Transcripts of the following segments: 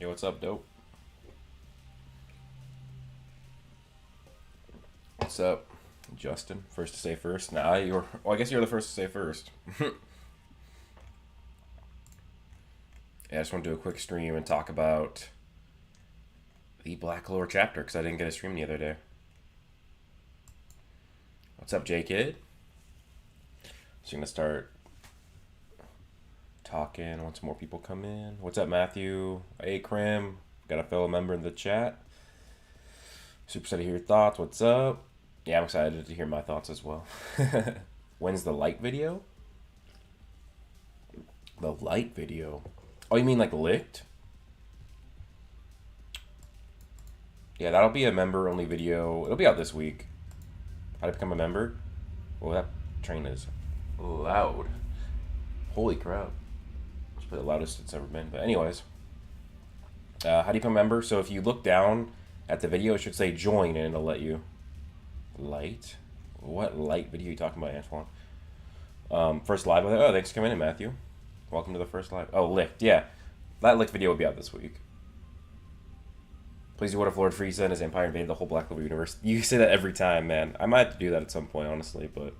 Yo, what's up, dope? What's up, Justin? First to say first. Nah, you're. Well, I guess you're the first to say first. Yeah, I just want to do a quick stream and talk about the Black Lore chapter because I didn't get a stream the other day. What's up, J Kid? So I'm gonna start talking once more people come in. What's up, Matthew? Hey, Krim. Got a fellow member in the chat. Super excited to hear your thoughts. What's up? Yeah, I'm excited to hear my thoughts as well. When's the light video? The light video? Oh, you mean like licked? Yeah, that'll be a member-only video. It'll be out this week. How to become a member? Well, that train is loud. Holy crap. It's probably the loudest it's ever been. But anyways, how do you become a member? So if you look down at the video, it should say join, and it'll let you. Light? What light video are you talking about, Antoine? First live with it. Oh, thanks for coming in, Matthew. Welcome to the first live. Oh, licked. Yeah. That licked video will be out this week. Please do what if Lord Frieza and his empire invaded the whole Black Clover universe. You say that every time, man. I might have to do that at some point, honestly, but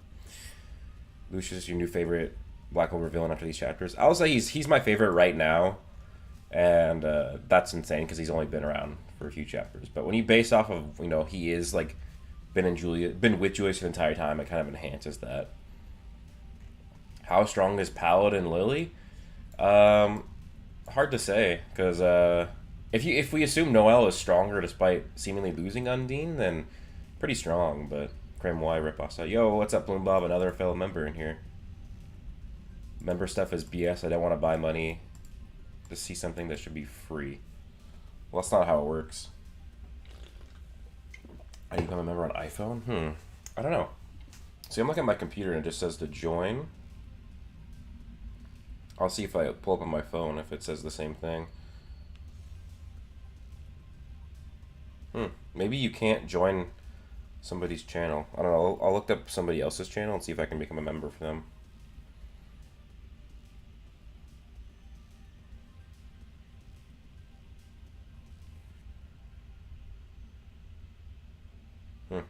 Lucius is your new favorite Black Clover villain after these chapters. I'll say he's my favorite right now, and that's insane because he's only been around for a few chapters. But when you base off of, he is like been with Julius the entire time, it kind of enhances that. How strong is Paladin Lily? Hard to say, because if we assume Noelle is stronger despite seemingly losing Undine, then pretty strong. But Cremoy Riposta. Yo, what's up, Bloom Bob? Another fellow member in here. Member stuff is BS. I don't want to buy money to see something that should be free. Well, that's not how it works. I become a member on iPhone? I don't know. See, I'm looking at my computer and it just says to join. I'll see if I pull up on my phone if it says the same thing. Maybe you can't join somebody's channel. I don't know. I'll look up somebody else's channel and see if I can become a member for them.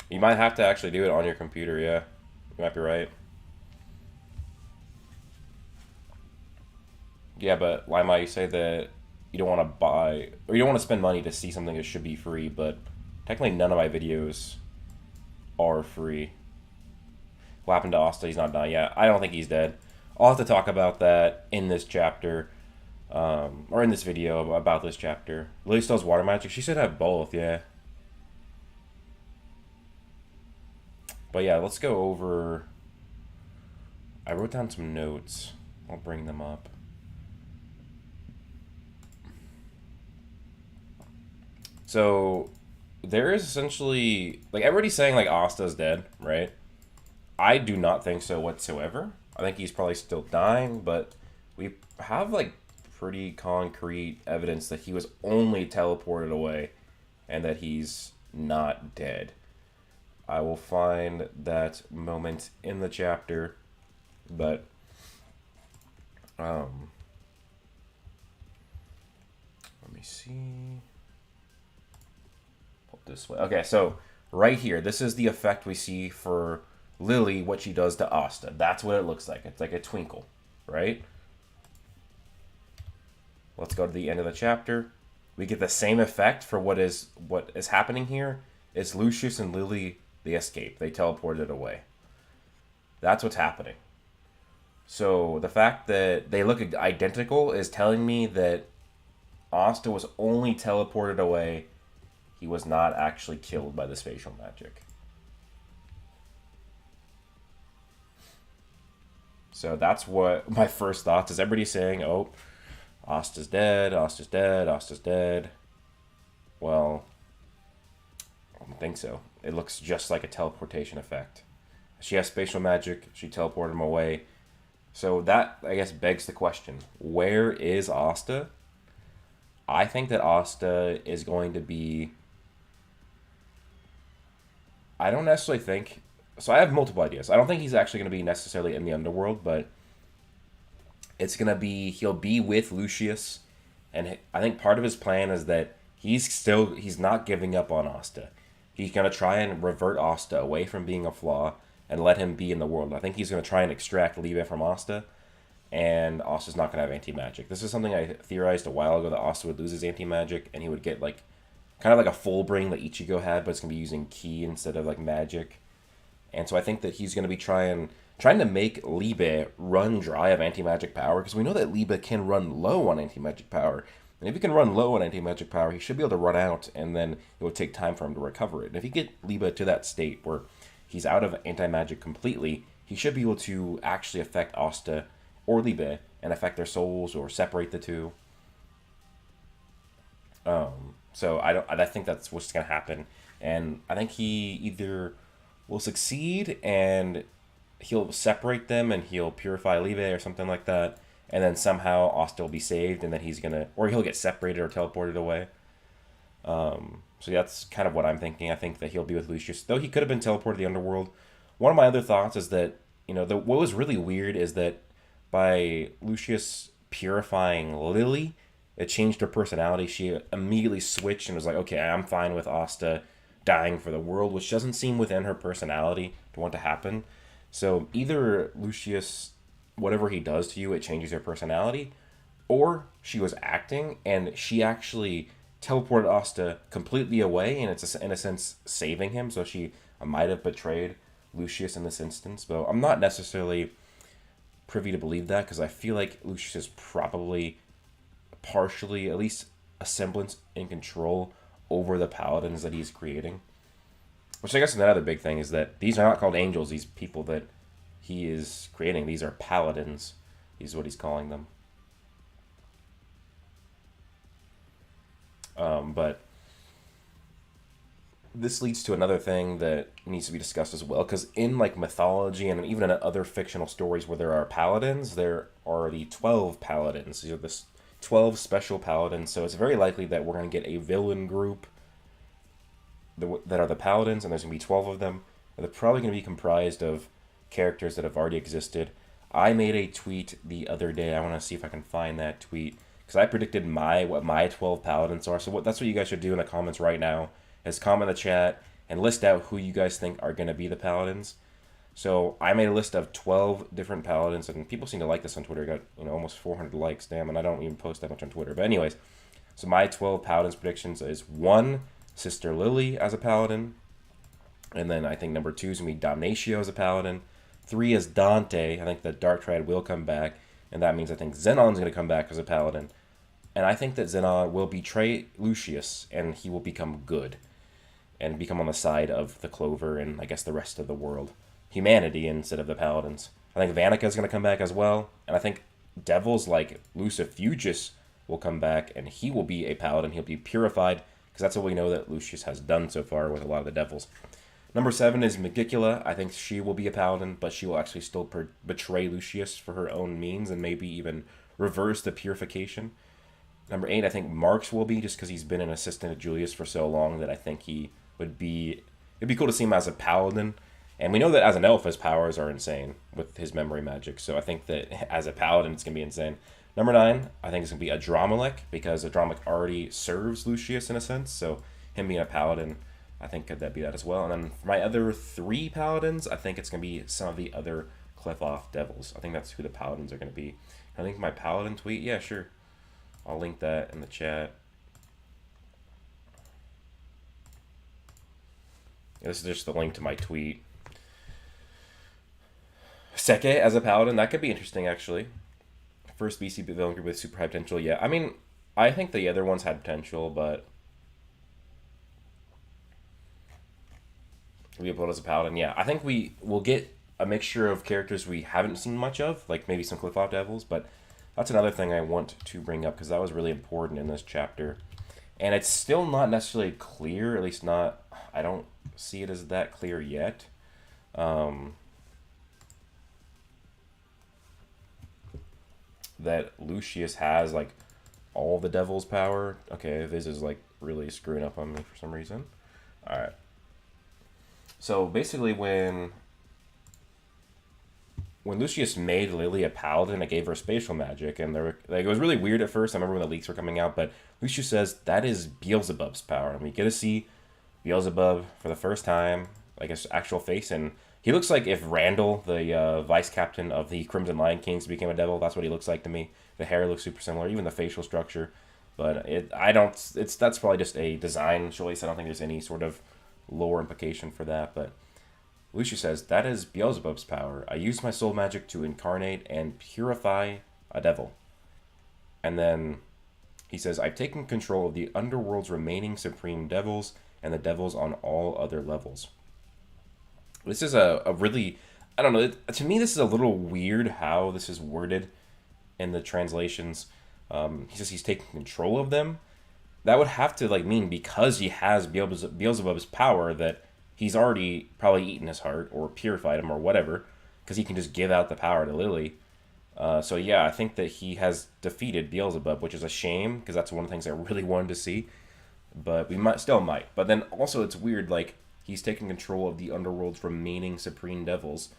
You might have to actually do it on your computer, yeah. You might be right. Yeah, but why might you say that you don't want to buy, or you don't want to spend money to see something that should be free, but technically none of my videos are free. What happened to Asta? He's not dying yet. I don't think he's dead. I'll have to talk about that in this chapter, or in this video about this chapter. Lily still has water magic. She should have both, yeah. But yeah, let's go over. I wrote down some notes. I'll bring them up. So there is essentially, like, everybody's saying like Asta's dead, right? I do not think so whatsoever. I think he's probably still dying, but we have like pretty concrete evidence that he was only teleported away and that he's not dead. I will find that moment in the chapter, but let me see. This way. Okay, so right here, this is the effect we see for Lily, what she does to Asta. That's what it looks like. It's like a twinkle, right? Let's go to the end of the chapter. We get the same effect for what is happening here. It's Lucius and Lily, they escape. They teleported away. That's what's happening. So the fact that they look identical is telling me that Asta was only teleported away. He was not actually killed by the spatial magic. So that's what my first thoughts is. Everybody's saying, oh, Asta's dead, Asta's dead, Asta's dead. Well, I don't think so. It looks just like a teleportation effect. She has spatial magic. She teleported him away. So that, I guess, begs the question. Where is Asta? I think that Asta is going to be... I don't necessarily think... So I have multiple ideas. I don't think he's actually going to be necessarily in the underworld, but it's going to be... He'll be with Lucius And I think part of his plan is that he's not giving up on Asta. He's gonna try and revert Asta away from being a flaw and let him be in the world. I think he's gonna try and extract Liebe from Asta, and Asta's not gonna have anti magic. This is something I theorized a while ago, that Asta would lose his anti magic and he would get like kind of like a full brain that Ichigo had, but it's gonna be using ki instead of like magic. And so I think that he's gonna be trying to make Liebe run dry of anti-magic power, because we know that Liebe can run low on anti-magic power. And if he can run low on anti-magic power, he should be able to run out, and then it would take time for him to recover it. And if you get Liebe to that state where he's out of anti-magic completely, he should be able to actually affect Asta or Liebe and affect their souls or separate the two. So I think that's what's going to happen. And I think he either will succeed and he'll separate them and he'll purify Liebe or something like that, and then somehow Asta will be saved, and then or he'll get separated or teleported away. So that's kind of what I'm thinking. I think that he'll be with Lucius, though he could have been teleported to the underworld. One of my other thoughts is that, what was really weird is that by Lucius purifying Lily, it changed her personality. She immediately switched and was like, okay, I'm fine with Asta dying for the world, which doesn't seem within her personality to want to happen. So either Lucius, whatever he does to you, it changes your personality, or she was acting and she actually teleported Asta completely away, and it's in a sense saving him. So she might have betrayed Lucius in this instance, but I'm not necessarily privy to believe that, because I feel like Lucius is probably partially, at least a semblance, in control over the paladins that he's creating. Which I guess another big thing is that these are not called angels, these people that he is creating. These are paladins. Is what he's calling them. But this leads to another thing that needs to be discussed as well, because in like mythology and even in other fictional stories where there are paladins, there are the 12 paladins. These are the 12 special paladins, so it's very likely that we're going to get a villain group that are the paladins, and there's going to be 12 of them. And they're probably going to be comprised of characters that have already existed. I made a tweet the other day. I want to see if I can find that tweet, because I predicted what my 12 paladins are. So that's what you guys should do in the comments right now, is comment in the chat and list out who you guys think are going to be the paladins. So I made a list of 12 different paladins, and people seem to like this on Twitter. Got almost 400 likes, damn, and I don't even post that much on Twitter. But anyways, so my 12 paladins predictions is 1, Sister Lily as a paladin, and then I think number 2 is going to be Damnatio as a paladin. 3 is Dante. I think the Dark Triad will come back, and that means I think Zenon's going to come back as a paladin. And I think that Zenon will betray Lucius, and he will become good, and become on the side of the Clover and I guess the rest of the world. Humanity instead of the paladins. I think Vanica is going to come back as well, and I think devils like Lucifugus will come back, and he will be a paladin. He'll be purified, because that's what we know that Lucius has done so far with a lot of the devils. Number 7 is Megicula. I think she will be a paladin, but she will actually still betray Lucius for her own means, and maybe even reverse the purification. Number 8, I think Marx will be, just because he's been an assistant to Julius for so long that I think he would be... It'd be cool to see him as a paladin. And we know that as an elf, his powers are insane with his memory magic. So I think that as a paladin, it's going to be insane. Number 9, I think it's going to be Adramelech, because Adramelech already serves Lucius in a sense. So him being a paladin, I think could that be that as well. And then for my other 3 paladins, I think it's going to be some of the other Qliphoth devils. I think that's who the paladins are going to be. I think my paladin tweet, yeah, sure. I'll link that in the chat. This is just the link to my tweet. Seke as a paladin, that could be interesting, actually. First BC villain group with super high potential, yeah. I mean, I think the other ones had potential, but... Leopold as a paladin, yeah. I think we will get a mixture of characters we haven't seen much of, like maybe some Qliphoth devils, but that's another thing I want to bring up, because that was really important in this chapter. And it's still not necessarily clear, at least not... I don't see it as that clear yet. That Lucius has like all the devil's power. Okay, this is like really screwing up on me for some reason. Alright. So basically when when Lucius made Lily a paladin, it gave her spatial magic, and there like it was really weird at first. I remember when the leaks were coming out, but Lucius says that is Beelzebub's power, and we get to see Beelzebub for the first time, like his actual face, and he looks like if Randall, the vice captain of the Crimson Lion Kings, became a devil. That's what he looks like to me. The hair looks super similar, even the facial structure. But I don't. That's probably just a design choice. I don't think there's any sort of lore implication for that. But Lucius says that is Beelzebub's power. I use my soul magic to incarnate and purify a devil. And then he says, I've taken control of the underworld's remaining supreme devils and the devils on all other levels. This is a really, I don't know, to me this is a little weird how this is worded in the translations. He says he's taking control of them. That would have to like mean because he has Beelzebub's power that he's already probably eaten his heart or purified him or whatever, because he can just give out the power to Lily. So yeah, I think that he has defeated Beelzebub, which is a shame because that's one of the things I really wanted to see. But we might. But then also it's weird, like he's taking control of the underworld's remaining supreme devils.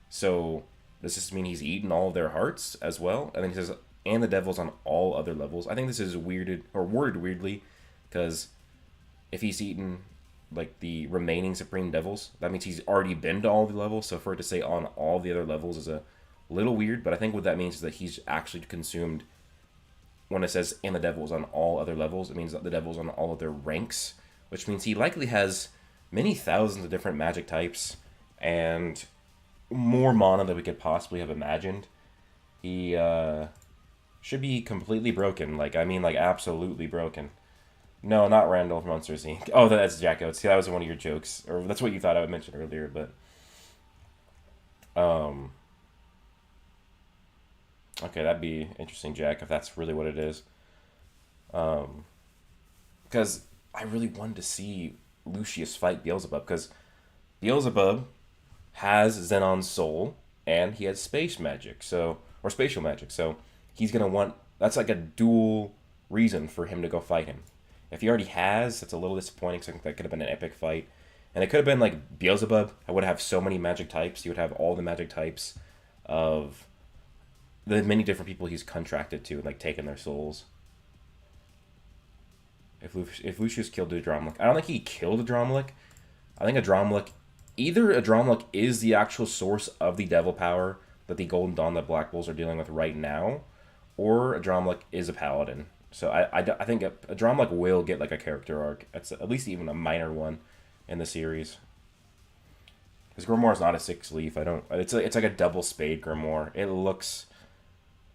So does this mean he's eaten all of their hearts as well? And then he says, and the devils on all other levels. I think this is worded weirdly, because if he's eaten like the remaining supreme devils, that means he's already been to all the levels. So for it to say on all the other levels is a little weird. But I think what that means is that he's actually consumed. When it says and the devils on all other levels, it means that the devils on all other ranks, which means he likely has many thousands of different magic types and more mana than we could possibly have imagined. He should be completely broken. Like absolutely broken. No, not Randall from Monsters Inc. Oh, that's Jack Oates. See, that was one of your jokes, or that's what you thought I would mention earlier. But okay, that'd be interesting, Jack, if that's really what it is. Because I really wanted to see Lucius fight Beelzebub, because Beelzebub has Xenon's soul and he has space magic, or spatial magic. So he's gonna want. That's like a dual reason for him to go fight him. If he already has, it's a little disappointing. So I think that could have been an epic fight, and it could have been like Beelzebub. I would have so many magic types. He would have all the magic types of the many different people he's contracted to, and like taking their souls. If Lucius killed a Dromlick, I don't think he killed a Dromlick. I think either a Dromlick is the actual source of the devil power that the Golden Dawn, the Black Bulls are dealing with right now, or a Dromlick is a paladin. So I think a Dromlick will get like a character arc. It's at least even a minor one in the series. Because Grimoire is not a 6-leaf. It's like a double spade Grimoire. It looks.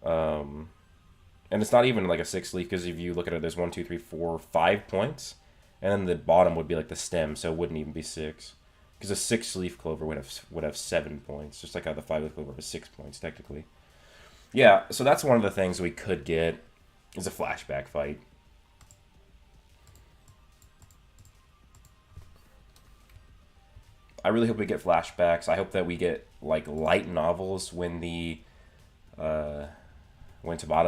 And it's not even like a 6-leaf, because if you look at it, there's 1, 2, 3, 4, 5 points, and then the bottom would be like the stem, so it wouldn't even be 6. Because a 6-leaf clover would have 7 points, just like how the 5-leaf clover has 6 points technically. Yeah, so that's one of the things we could get is a flashback fight. I really hope we get flashbacks. I hope that we get like light novels when Tabata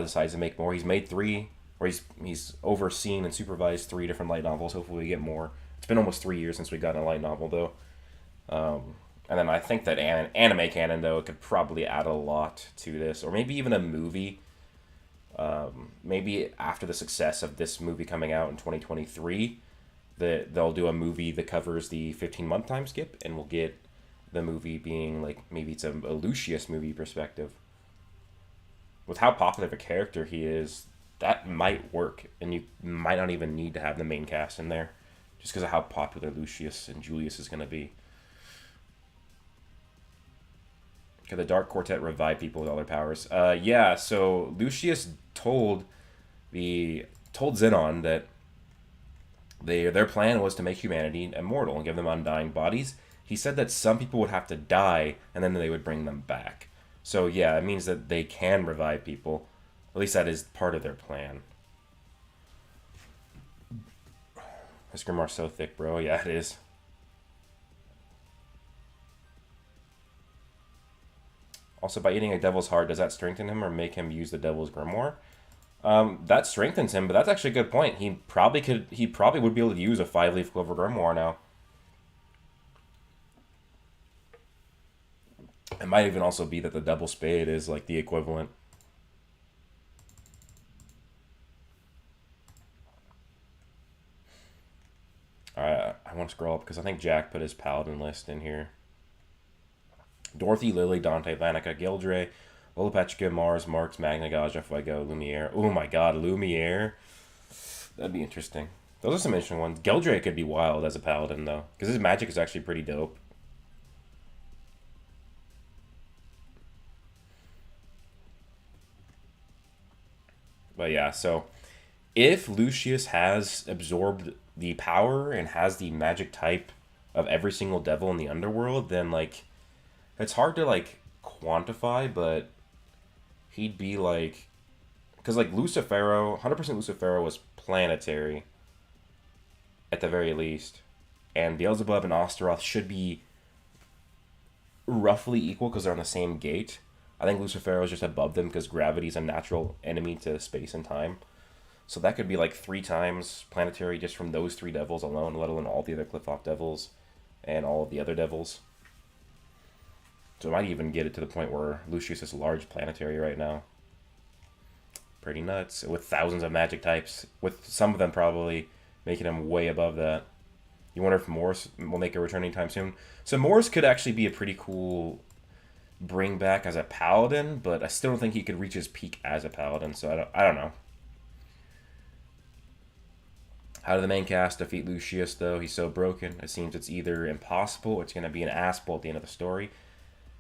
decides to make more. He's made 3, or he's overseen and supervised 3 different light novels. Hopefully we get more. It's been almost 3 years since we got a light novel, though. And then I think that anime canon, though, it could probably add a lot to this. Or maybe even a movie. Maybe after the success of this movie coming out in 2023, they'll do a movie that covers the 15-month time skip, and we'll get the movie being like, maybe it's a Lucius movie perspective. With how popular of a character he is, that might work, and you might not even need to have the main cast in there, just because of how popular Lucius and Julius is going to be. Could the Dark Quartet revive people with all their powers? Yeah, so Lucius told Xenon that their plan was to make humanity immortal and give them undying bodies. He said that some people would have to die, and then they would bring them back. So yeah, it means that they can revive people. At least that is part of their plan. This Grimoire's so thick, bro. Yeah, it is. Also, by eating a devil's heart, does that strengthen him or make him use the devil's Grimoire? That strengthens him, but that's actually a good point. He probably would be able to use a 5-leaf clover Grimoire now. It might even also be that the double spade is like the equivalent. Alright, I want to scroll up because I think Jack put his paladin list in here. Dorothy, Lily, Dante, Vanica, Gildre, Lolopechka, Mars, Marks, Magna, Gaja, Fuego, Lumiere. Oh my god, Lumiere. That'd be interesting. Those are some interesting ones. Gildre could be wild as a paladin, though, because his magic is actually pretty dope. But yeah, so if Lucius has absorbed the power and has the magic type of every single devil in the underworld, then like it's hard to like quantify, but he'd be like, because like Lucifero, 100% Lucifero was planetary at the very least, and Beelzebub and Osteroth should be roughly equal because they're on the same gate. I think Lucifero is just above them because gravity is a natural enemy to space and time. So that could be like 3 times planetary just from those 3 devils alone, let alone all the other Cliffoff devils and all of the other devils. So it might even get it to the point where Lucius is large planetary right now. Pretty nuts. With thousands of magic types, with some of them probably making him way above that. You wonder if Morse will make a return anytime soon. So Morse could actually be a pretty cool bring back as a paladin, but I still don't think he could reach his peak as a paladin, so I don't know. How did the main cast defeat Lucius, though? He's so broken. It seems it's either impossible or it's going to be an ass pull at the end of the story.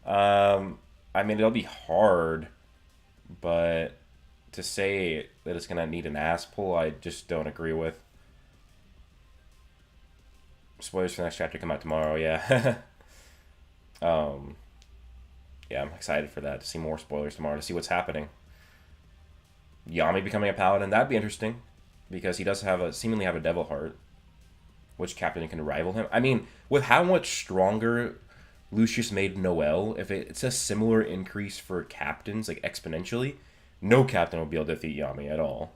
I mean, it'll be hard, but to say that it's going to need an ass pull, I just don't agree with. Spoilers for the next chapter come out tomorrow, yeah. Yeah, I'm excited for that, to see more spoilers tomorrow, to see what's happening. Yami becoming a paladin, that'd be interesting, because he does seemingly have a devil heart. Which captain can rival him? I mean, with how much stronger Lucius made Noel, if it's a similar increase for captains, like exponentially, no captain will be able to defeat Yami at all.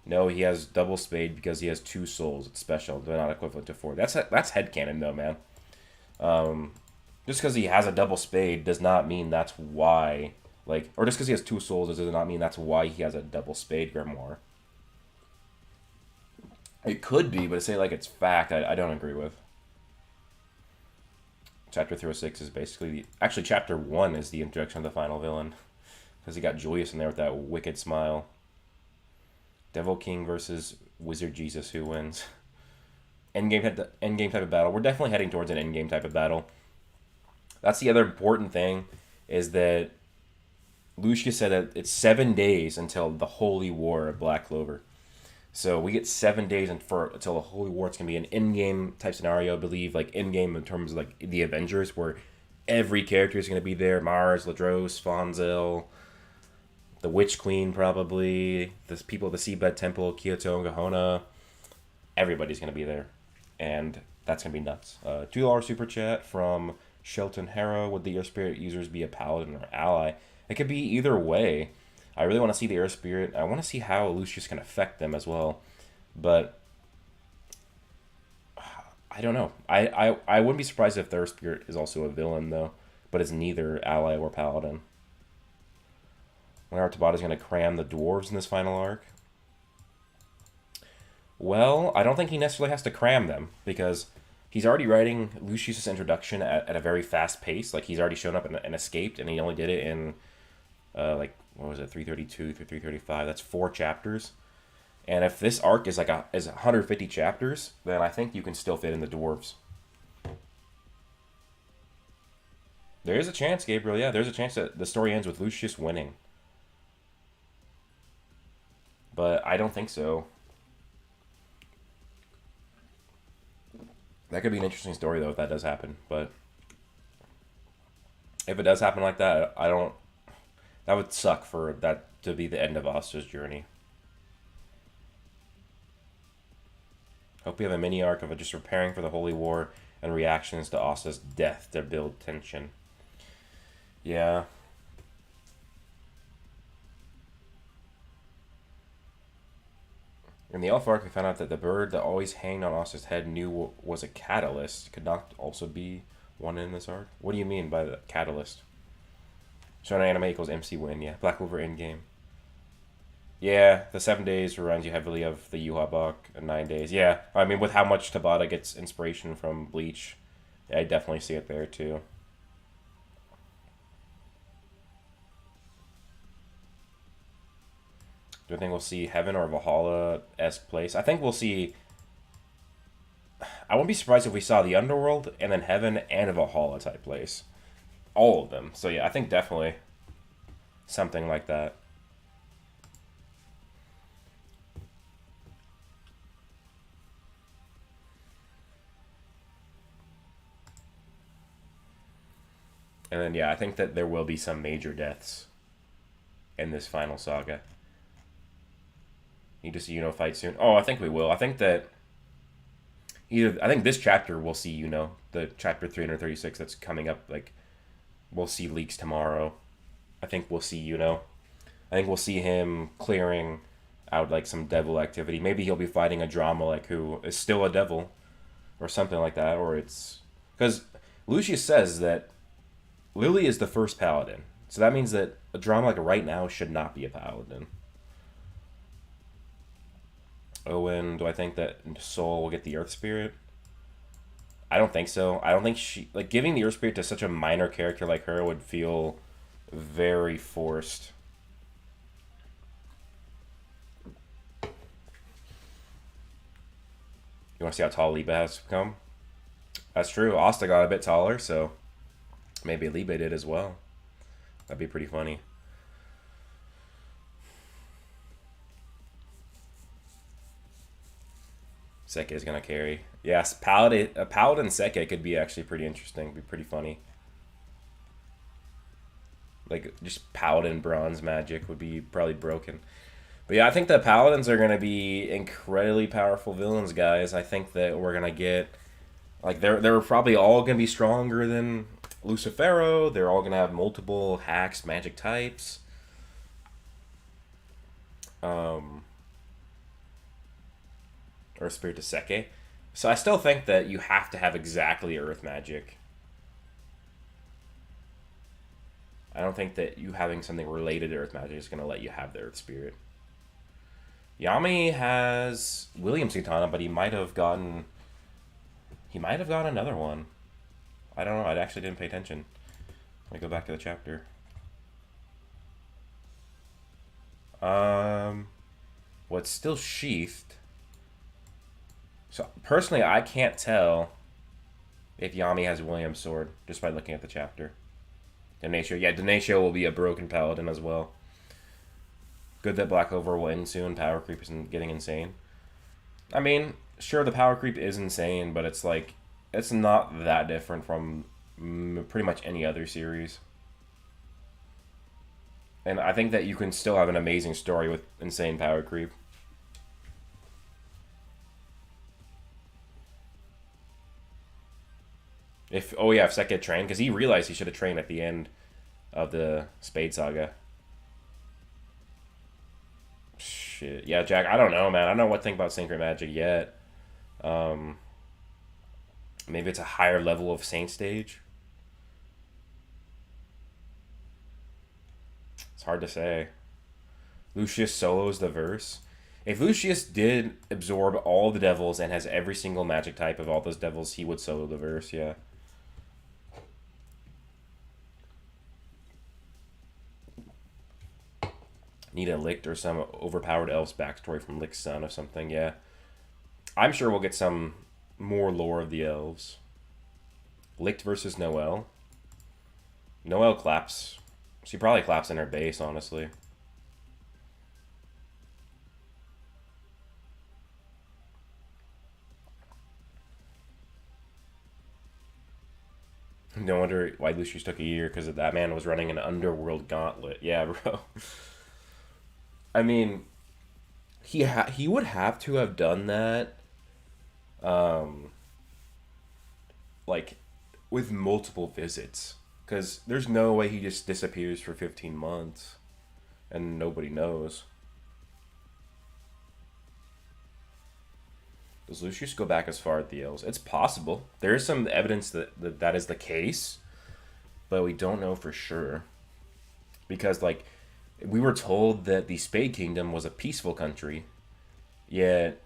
No, he has double spade because he has 2 souls. It's special. They're not equivalent to 4. That's headcanon though, man. Just because he has a double spade does not mean that's why. Like, or just because he has 2 souls does not mean that's why he has a double spade grimoire. It could be, but to say like it's fact, I don't agree with. Chapter 306 is basically actually Chapter 1 is the introduction of the final villain, because he got Julius in there with that wicked smile. Devil King versus Wizard Jesus, who wins? Endgame type of battle. We're definitely heading towards an endgame type of battle. That's the other important thing, is that Lucius said that it's 7 days until the Holy War of Black Clover. So we get 7 days until the Holy War. It's gonna be an in-game type scenario, I believe, like in-game in terms of like the Avengers, where every character is gonna be there: Mars, Ladros, Fonzel, the Witch Queen, probably the people at the Seabed Temple, Kyoto and Gahona. Everybody's gonna be there, and that's gonna be nuts. $2 super chat from Shelton Harrow. Would the Air Spirit users be a paladin or ally? It could be either way. I really want to see the Air Spirit. I want to see how Lucius can affect them as well. But I don't know. I wouldn't be surprised if the Air Spirit is also a villain, though. But it's neither ally or paladin. When Tabata's going to cram the dwarves in this final arc? Well, I don't think he necessarily has to cram them, because he's already writing Lucius' introduction at a very fast pace. Like, he's already shown up and escaped, and he only did it in, what was it, 332 through 335. That's 4 chapters. And if this arc is 150 chapters, then I think you can still fit in the dwarves. There is a chance, Gabriel. Yeah, there's a chance that the story ends with Lucius winning. But I don't think so. That could be an interesting story, though, if that does happen. But if it does happen like that, I don't... That would suck for that to be the end of Asta's journey. Hope we have a mini arc of just preparing for the Holy War and reactions to Asta's death to build tension. Yeah. In the Elf arc, we found out that the bird that always hanged on Osta's head knew was a catalyst. Could not also be one in this arc? What do you mean by the catalyst? Shonen anime equals MC win, yeah. Black Clover in-game. Yeah, the 7 days reminds you heavily of the Yuha Buck and 9 days. Yeah, I mean, with how much Tabata gets inspiration from Bleach, yeah, I definitely see it there, too. Do I think we'll see Heaven or Valhalla-esque place? I think we'll see... I wouldn't be surprised if we saw the Underworld and then Heaven and a Valhalla type place. All of them. So yeah, I think definitely something like that. And then yeah, I think that there will be some major deaths in this final saga. Need to see fight soon. Oh, I think we will. I think that I think this chapter we'll see the chapter 336 that's coming up. Like we'll see leaks tomorrow. I think we'll see I think we'll see him clearing out like some devil activity. Maybe he'll be fighting a drama like who is still a devil, or something like that. Or it's because Lucius says that Lily is the first paladin, so that means that a drama like right now should not be a paladin. Owen, do I think that Soul will get the Earth Spirit? I don't think so. I don't think she giving the Earth Spirit to such a minor character like her would feel very forced. You want to see how tall Liba has become? That's true. Asta got a bit taller, so maybe Liba did as well. That'd be pretty funny. Seke is gonna carry. Yes, a paladin Seke could be actually pretty interesting. Be pretty funny. Like just paladin bronze magic would be probably broken. But yeah, I think the paladins are gonna be incredibly powerful villains, guys. I think that we're gonna get they're probably all gonna be stronger than Lucifero. They're all gonna have multiple hacks, magic types. Or Spirit to Seke. So I still think that you have to have exactly Earth magic. I don't think that you having something related to Earth magic is going to let you have the Earth Spirit. Yami has William Sutana, but he might have gotten another one. I don't know. I actually didn't pay attention. Let me go back to the chapter. What's still sheathed? So personally, I can't tell if Yami has William's sword just by looking at the chapter. Donatio, yeah, Donatio will be a broken paladin as well. Good that Black Clover will end soon. Power creep isn't getting insane. I mean, sure, the power creep is insane, but it's it's not that different from pretty much any other series. And I think that you can still have an amazing story with insane power creep. If Seke trained, because he realized he should have trained at the end of the Spade Saga. Shit, yeah, Jack. I don't know, man. I don't know what to think about Synchro Magic yet. Maybe it's a higher level of Saint Stage. It's hard to say. Lucius solos the verse. If Lucius did absorb all the devils and has every single magic type of all those devils, he would solo the verse, yeah. Need a Licht or some overpowered elf's backstory from Licht's son or something, yeah. I'm sure we'll get some more lore of the elves. Licht versus Noelle. Noelle claps. She probably claps in her base, honestly. No wonder why Lucius took a year, because that man was running an underworld gauntlet. Yeah, bro. I mean, he would have to have done that, like, with multiple visits, because there's no way he just disappears for 15 months, and nobody knows. Does Lucius go back as far as the Ills? It's possible. There is some evidence that is the case, but we don't know for sure. Because, like, we were told that the Spade Kingdom was a peaceful country, yet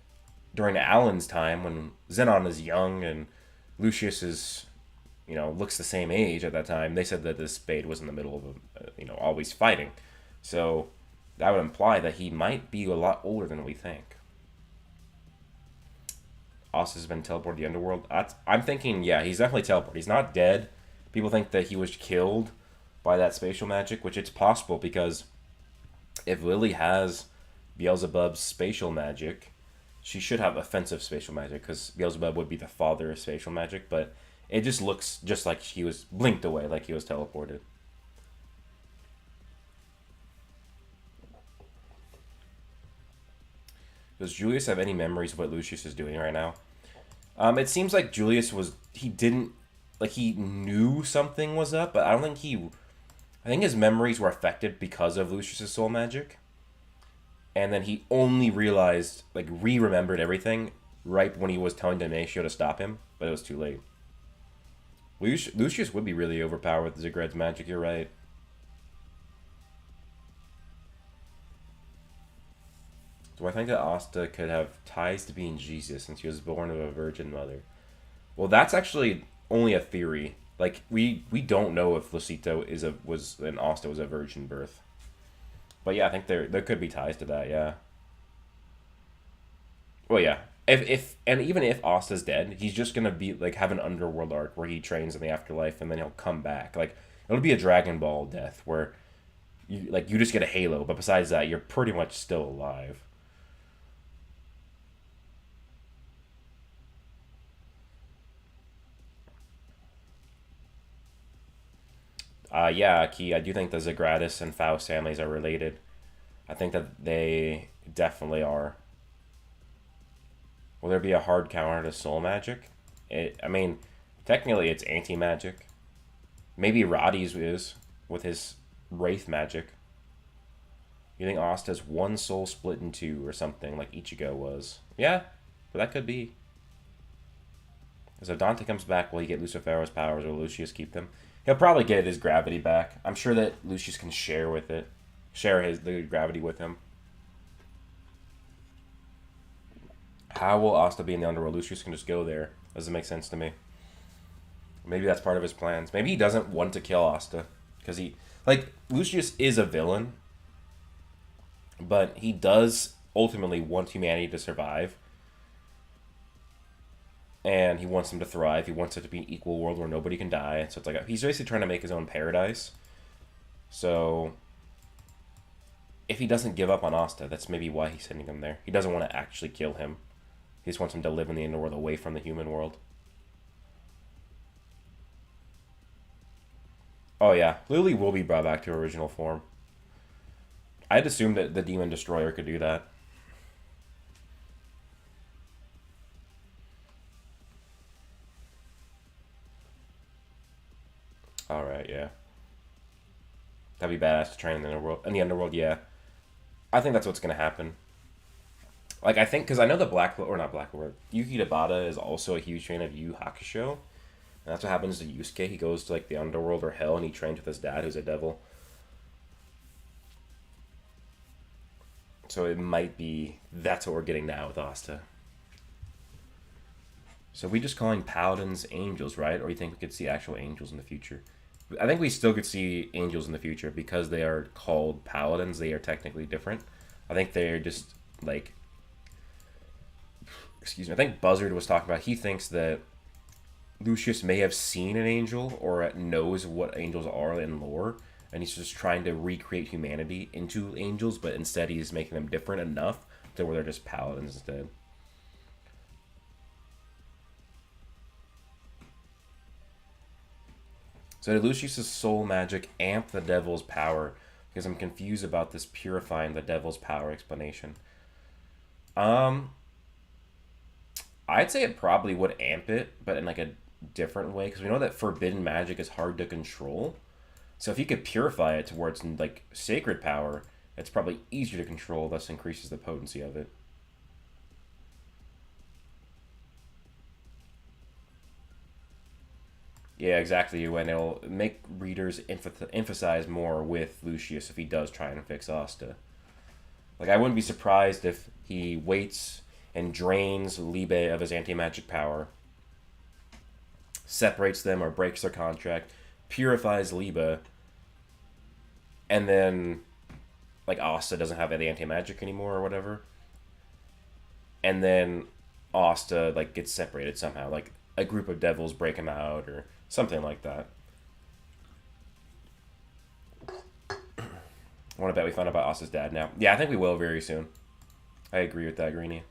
during Alan's time, when Xenon is young and Lucius is, looks the same age at that time, they said that the Spade was in the middle of, always fighting. So that would imply that he might be a lot older than we think. Asta's been teleported to the underworld. I'm thinking, yeah, he's definitely teleported. He's not dead. People think that he was killed by that spatial magic, which it's possible because if Lily has Beelzebub's spatial magic, she should have offensive spatial magic because Beelzebub would be the father of spatial magic, but it just looks just like he was blinked away, like he was teleported. Does Julius have any memories of what Lucius is doing right now? It seems like Julius he knew something was up, but I think his memories were affected because of Lucius's soul magic. And then he only realized, like, re-remembered everything right when he was telling Demetrio to stop him, but it was too late. Lucius would be really overpowered with Zigred's magic, you're right. Do I think that Asta could have ties to being Jesus since he was born of a virgin mother? Well, that's actually only a theory. Like, we don't know if Lucito and Asta was a virgin birth. But yeah, I think there could be ties to that, yeah. Well, yeah. Even if Asta's dead, he's just gonna be like have an underworld arc where he trains in the afterlife and then he'll come back. Like, it'll be a Dragon Ball death where you just get a halo, but besides that, you're pretty much still alive. Yeah, Key, I do think the Zagratis and Faust families are related. I think that they definitely are. Will there be a hard counter to soul magic? I mean, technically it's anti magic. Maybe Roddy's is with his wraith magic. You think Asta's one soul split in two or something like Ichigo was? Yeah, but that could be. So if Dante comes back, will he get Lucifero's powers or will Lucius keep them? He'll probably get his gravity back. I'm sure that Lucius can share with it. Share the gravity with him. How will Asta be in the underworld? Lucius can just go there. Doesn't make sense to me. Maybe that's part of his plans. Maybe he doesn't want to kill Asta. Because Lucius is a villain. But he does ultimately want humanity to survive. And he wants them to thrive. He wants it to be an equal world where nobody can die. So it's like he's basically trying to make his own paradise. So if he doesn't give up on Asta, that's maybe why he's sending him there. He doesn't want to actually kill him. He just wants him to live in the underworld away from the human world. Oh yeah, Lily will be brought back to her original form. I'd assume that the Demon Destroyer could do that. Alright, yeah. That'd be badass to train in the underworld. In the underworld, yeah. I think that's what's gonna happen. Like, I think, because I know the not Black Lord, Yuki Tabata is also a huge fan of Yu Hakusho. And that's what happens to Yusuke. He goes to, like, the underworld or hell, and he trains with his dad, who's a devil. So it might be, that's what we're getting now with Asta. So we just calling paladins angels, right? Or you think we could see actual angels in the future? I think we still could see angels in the future because they are called paladins. They are technically different. I think they're just, like, excuse me, I think Buzzard was talking about, he thinks that Lucius may have seen an angel or knows what angels are in lore, and he's just trying to recreate humanity into angels, but instead he's making them different enough to where they're just paladins instead. So did Lucius' soul magic amp the devil's power? Because I'm confused about this purifying the devil's power explanation. I'd say it probably would amp it, but in like a different way, because we know that forbidden magic is hard to control. So if you could purify it towards like sacred power, it's probably easier to control, thus increases the potency of it. Yeah, exactly. And it'll make readers emphasize more with Lucius if he does try and fix Asta. Like, I wouldn't be surprised if he waits and drains Liebe of his anti magic power, separates them or breaks their contract, purifies Liebe, and then, like, Asta doesn't have any anti magic anymore or whatever. And then Asta, like, gets separated somehow. Like, a group of devils break him out or something like that. I want to bet we find out about Asta's dad now. Yeah, I think we will very soon. I agree with that, Greenie.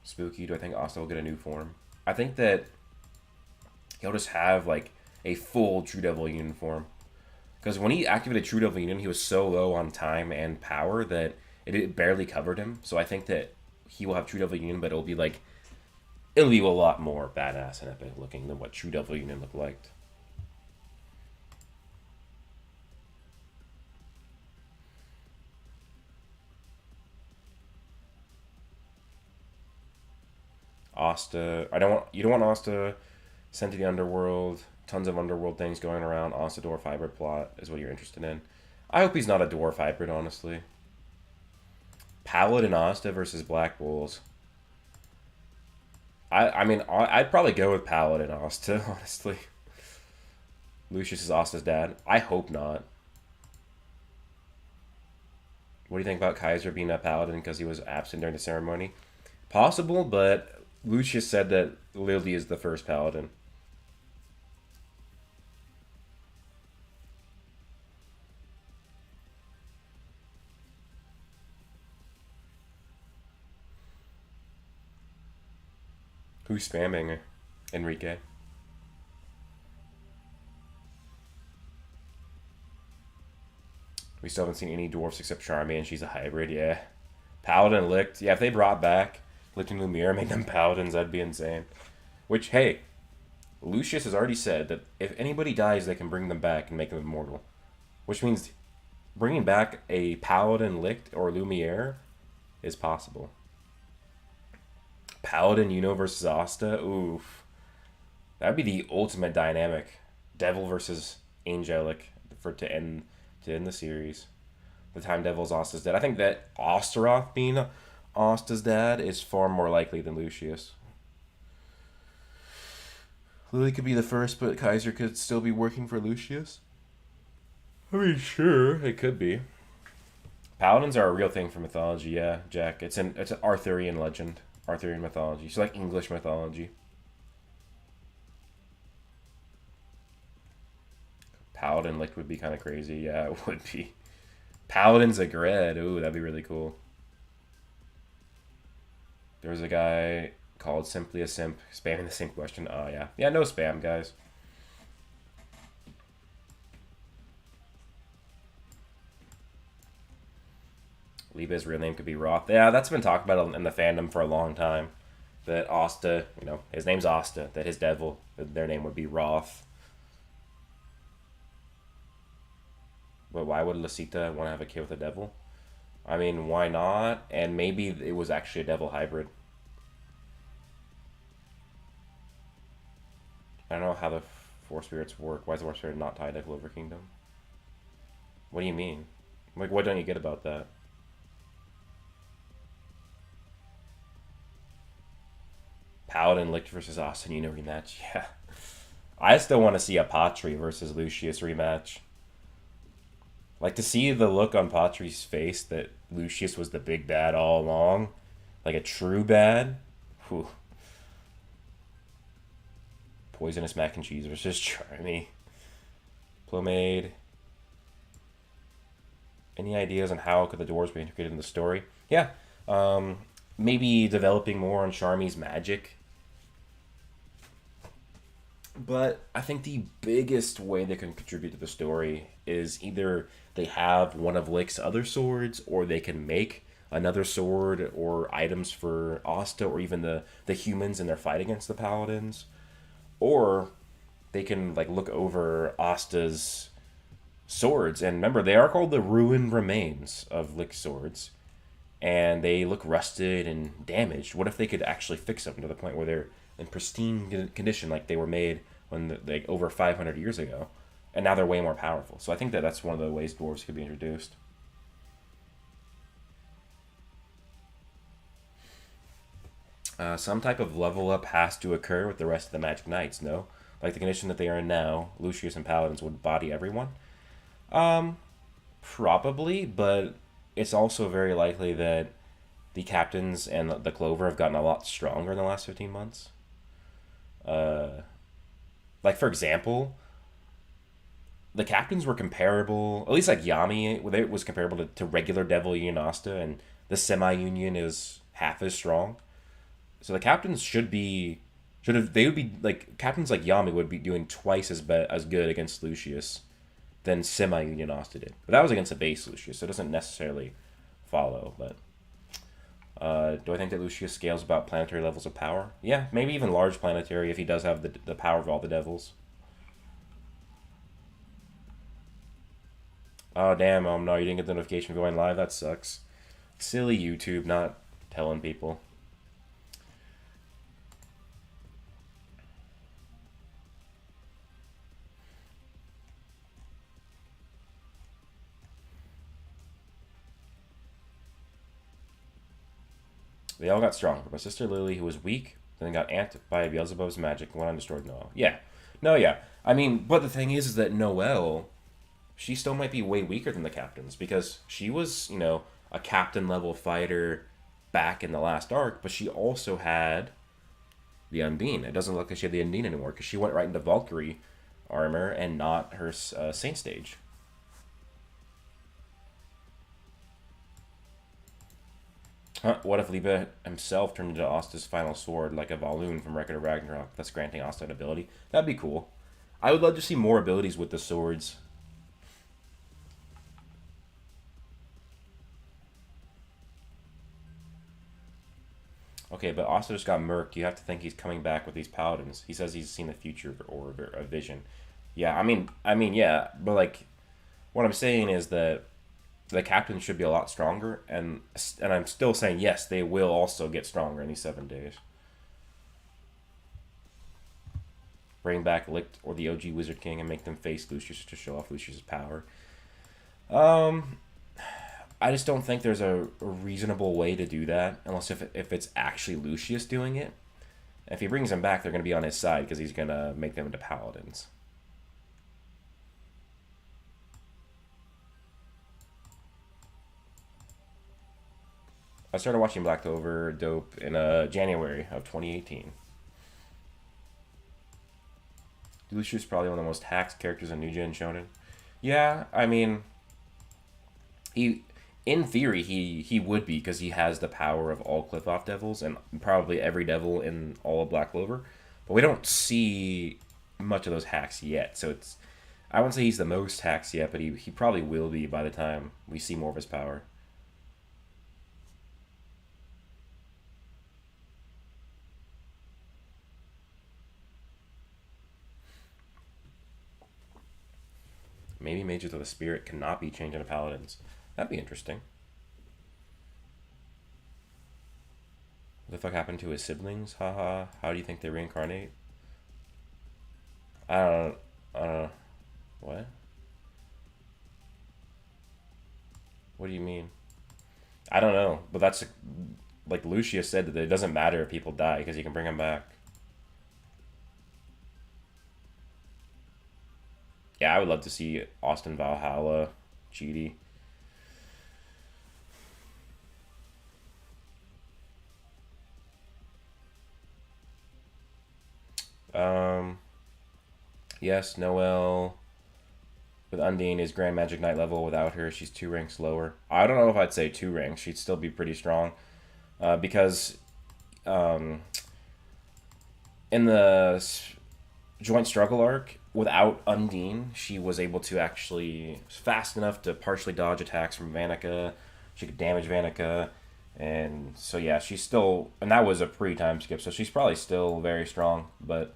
Spooky, do I think Asta will get a new form? I think that he'll just have, like, a full True Devil uniform. Because when he activated True Devil Union, he was so low on time and power that it barely covered him. So I think that he will have True Devil Union, but it'll be, like, it'll be a lot more badass and epic looking than what True Devil Union looked like. Asta, you don't want Asta sent to the underworld. Tons of underworld things going around. Asta dwarf hybrid plot is what you're interested in. I hope he's not a dwarf hybrid, honestly. Paladin Asta versus Black Bulls. I mean, I'd probably go with Paladin Asta, honestly. Lucius is Asta's dad. I hope not. What do you think about Kaiser being a paladin because he was absent during the ceremony? Possible, but Lucius said that Lily is the first paladin. Who's spamming Enrique? We still haven't seen any dwarfs except Charmy, and she's a hybrid, yeah. Paladin Licked. Yeah, if they brought back Licked and Lumiere, make them paladins, that'd be insane. Which, hey, Lucius has already said that if anybody dies, they can bring them back and make them immortal. Which means bringing back a Paladin Licked or Lumiere is possible. Paladin Uno versus Asta? Oof. That'd be the ultimate dynamic. Devil versus Angelic to end the series. The time Devil's Asta's dad. I think that Astaroth being Asta's dad is far more likely than Lucius. Lily could be the first, but Kaiser could still be working for Lucius. I mean, sure, it could be. Paladins are a real thing for mythology, yeah, Jack. It's an Arthurian legend, Arthurian mythology. So like English mythology. Paladin Licked would be kind of crazy. Yeah, it would be. Paladin's a Gred. Ooh, that'd be really cool. There was a guy called Simply a Simp spamming the same question. Oh, yeah. Yeah, no spam, guys. Liebe's real name could be Roth. Yeah, that's been talked about in the fandom for a long time. That Asta, his name's Asta. That his devil, their name would be Roth. But why would Lasita want to have a kid with a devil? I mean, why not? And maybe it was actually a devil hybrid. I don't know how the Four Spirits work. Why is the Four Spirit not tied to Clover Kingdom? What do you mean? Like, what don't you get about that? Paladin Licked versus Austin Uno rematch. Yeah. I still want to see a Patri versus Lucius rematch. Like, to see the look on Patri's face that Lucius was the big bad all along. Like a true bad. Whew. Poisonous mac and cheese versus Charmy. Plomade. Any ideas on how could the dwarves be integrated in the story? Yeah. Maybe developing more on Charmy's magic. But I think the biggest way they can contribute to the story is either they have one of Lick's other swords, or they can make another sword or items for Asta, or even the humans in their fight against the paladins. Or they can look over Asta's swords. And remember, they are called the ruined remains of Lick's swords. And they look rusted and damaged. What if they could actually fix them to the point where they're in pristine condition like they were made like over 500 years ago, and now they're way more powerful. So I think that that's one of the ways dwarves could be introduced. Some type of level up has to occur with the rest of the Magic Knights, no? Like the condition that they are in now, Lucius and Paladins would body everyone. Probably, but it's also very likely that the captains and the Clover have gotten a lot stronger in the last 15 months. Like, for example, the captains were comparable, at least like Yami, it was comparable to regular Devil Union Asta, and the Semi Union is half as strong. So the captains they would be like captains like Yami would be doing twice as good against Lucius than Semi Union Asta did. But that was against a base Lucius, so it doesn't necessarily follow. But do I think that Lucius scales about planetary levels of power? Yeah, maybe even large planetary if he does have the power of all the devils. Oh damn! No, you didn't get the notification going live. That sucks. Silly YouTube not telling people. They all got strong. My sister Lily, who was weak, then got amped by Beelzebub's magic and went on and destroyed Noel. Yeah. No, yeah. I mean, but the thing is that Noel, she still might be way weaker than the captains because she was, a captain level fighter back in the last arc, but she also had the Undine. It doesn't look like she had the Undine anymore because she went right into Valkyrie armor and not her Saint stage. Huh, what if Liebe himself turned into Asta's final sword like a Valoon from Record of Ragnarok, thus granting Asta an ability? That'd be cool. I would love to see more abilities with the swords. Okay, but Asta just got murked. You have to think he's coming back with these paladins. He says he's seen the future or a vision. Yeah, yeah, but like, what I'm saying is that the captains should be a lot stronger, and I'm still saying yes, they will also get stronger in these 7 days. Bring back Licht or the OG Wizard King and make them face Lucius to show off Lucius's power. I just don't think there's a reasonable way to do that unless if it's actually Lucius doing it. If he brings them back, they're going to be on his side because he's going to make them into paladins. I started watching Black Clover Dope in January of 2018. Lucius is probably one of the most hacked characters in New Gen Shonen. Yeah, I mean, in theory, he would be because he has the power of all Cliff-Off devils and probably every devil in all of Black Clover. But we don't see much of those hacks yet, so I wouldn't say he's the most hacks yet, but he probably will be by the time we see more of his power. Maybe Mages of the Spirit cannot be changed into Paladins. That'd be interesting. What the fuck happened to his siblings? Haha. How do you think they reincarnate? I don't know. What? What do you mean? I don't know. But that's like Lucius said that it doesn't matter if people die because he can bring them back. Yeah, I would love to see Austin Valhalla, GD. Yes, Noelle with Undine is Grand Magic Knight level. Without her, she's 2 ranks lower. I don't know if I'd say 2 ranks. She'd still be pretty strong. Because in the joint struggle arc, without Undine, she was able to actually fast enough to partially dodge attacks from Vanica. She could damage Vanica. And so yeah, she's still, and that was a pre-time skip, so she's probably still very strong, but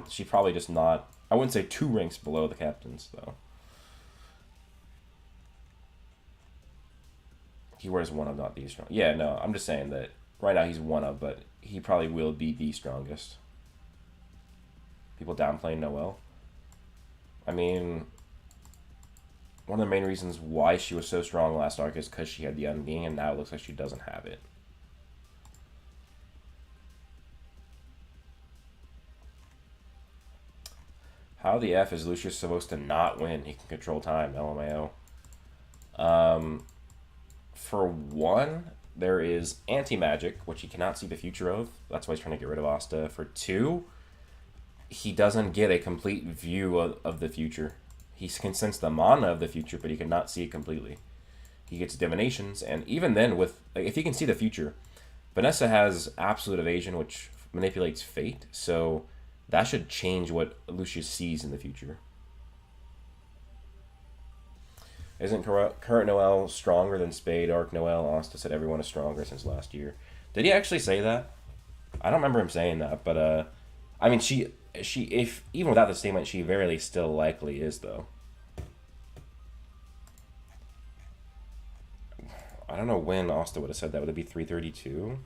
she's probably just not, I wouldn't say 2 ranks below the captains, though. He wears one of, not the strong. Yeah, no, I'm just saying that right now he's one of, but he probably will be the strongest. People downplaying Noelle. I mean, one of the main reasons why she was so strong last arc is because she had the Unbeing, and now it looks like she doesn't have it. How the F is Lucius supposed to not win? He can control time, LMAO. For one, there is anti-magic, which he cannot see the future of. That's why he's trying to get rid of Asta. For two, he doesn't get a complete view of the future. He can sense the mana of the future, but he cannot see it completely. He gets divinations, and even then, with like, if he can see the future, Vanessa has absolute evasion, which manipulates fate, so that should change what Lucius sees in the future. Isn't current Noelle stronger than Spade, Arc Noelle? Asta said everyone is stronger since last year. Did he actually say that? I don't remember him saying that, but I mean, she if even without the statement, she very still likely is though. I don't know when Asta would have said that. Would it be 332?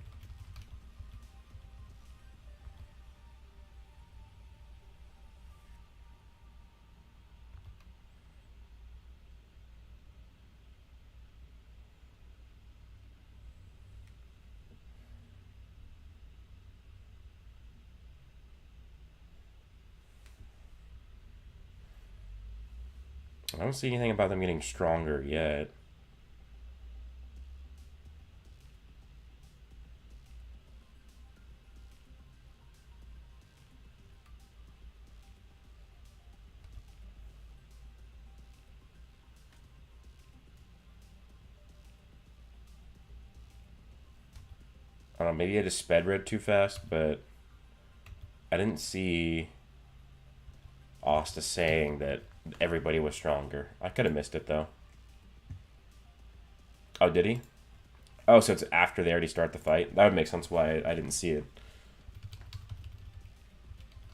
I don't see anything about them getting stronger yet. I don't know, maybe I just sped read too fast, but I didn't see Asta saying that everybody was stronger. I could have missed it though. Oh, did he? Oh, so it's after they already start the fight? That would make sense why I didn't see it.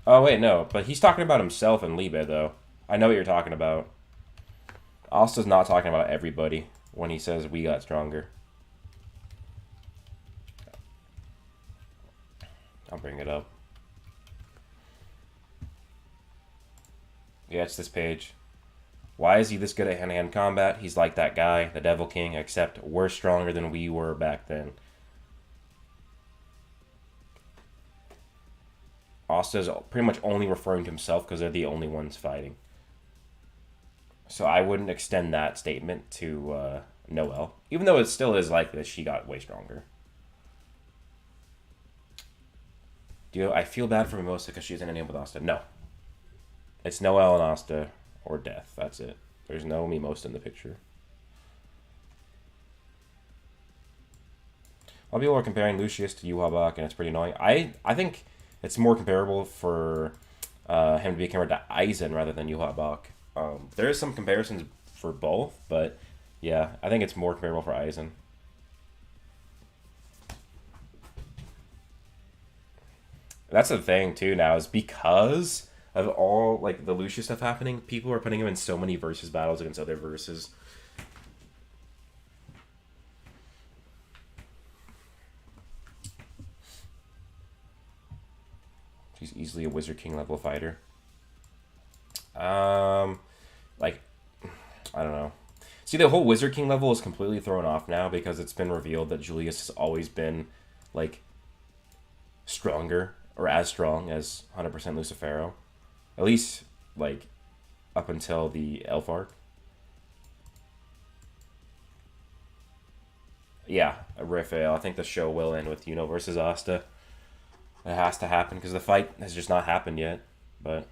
Oh, wait, no. But he's talking about himself and Liebe, though. I know what you're talking about. Asta's not talking about everybody when he says we got stronger. I'll bring it up. Yeah, it's this page. Why is he this good at hand-to-hand combat? He's like that guy, the Devil King, except we're stronger than we were back then. Asta's pretty much only referring to himself because they're the only ones fighting. So I wouldn't extend that statement to Noelle. Even though it still is likely that she got way stronger. I feel bad for Mimosa because she's in a name with Asta. No. It's Noelle and Asta or death. That's it. There's no Mimosa in the picture. A lot of people are comparing Lucius to Yuhabak, and it's pretty annoying. I think it's more comparable for him to be compared to Aizen rather than Yuhabak. There is some comparisons for both, but yeah, I think it's more comparable for Aizen. That's the thing too now, is because of all like the Lucius stuff happening, people are putting him in so many versus battles against other verses. He's easily a Wizard King level fighter. Like, I don't know. See, the whole Wizard King level is completely thrown off now because it's been revealed that Julius has always been, like, stronger, or as strong as 100% Lucifero. At least, like, up until the Elf arc. Yeah, Raphael. I think the show will end with Yuno versus Asta. It has to happen because the fight has just not happened yet. But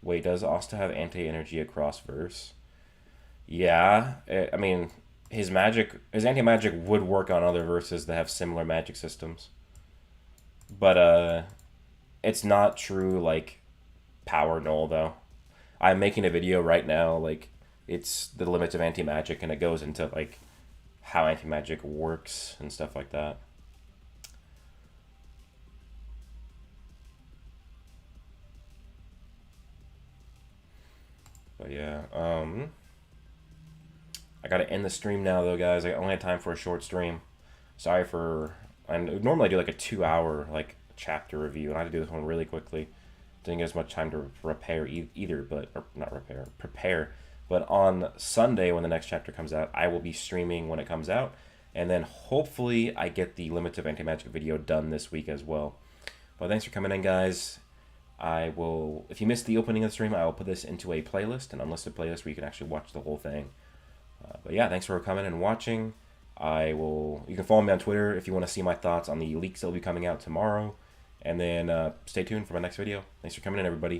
wait, does Asta have anti-energy across verse? Yeah, I mean, his anti-magic would work on other verses that have similar magic systems. But it's not true like power null though. I'm making a video right now, like it's the limits of anti-magic, and it goes into like how anti-magic works and stuff like that. But yeah, I gotta end the stream now though, guys. I only had time for a short stream. Sorry for. I normally I do like a 2-hour like chapter review, and I had to do this one really quickly. Didn't get as much time to repair either, but or not repair, prepare. But on Sunday, when the next chapter comes out, I will be streaming when it comes out, and then hopefully I get the Limits of Anti-Magic video done this week as well. But thanks for coming in, guys. I will, if you missed the opening of the stream, I will put this into a playlist, an unlisted playlist where you can actually watch the whole thing. But yeah, thanks for coming and watching. You can follow me on Twitter if you want to see my thoughts on the leaks that will be coming out tomorrow. And then stay tuned for my next video. Thanks for coming in, everybody.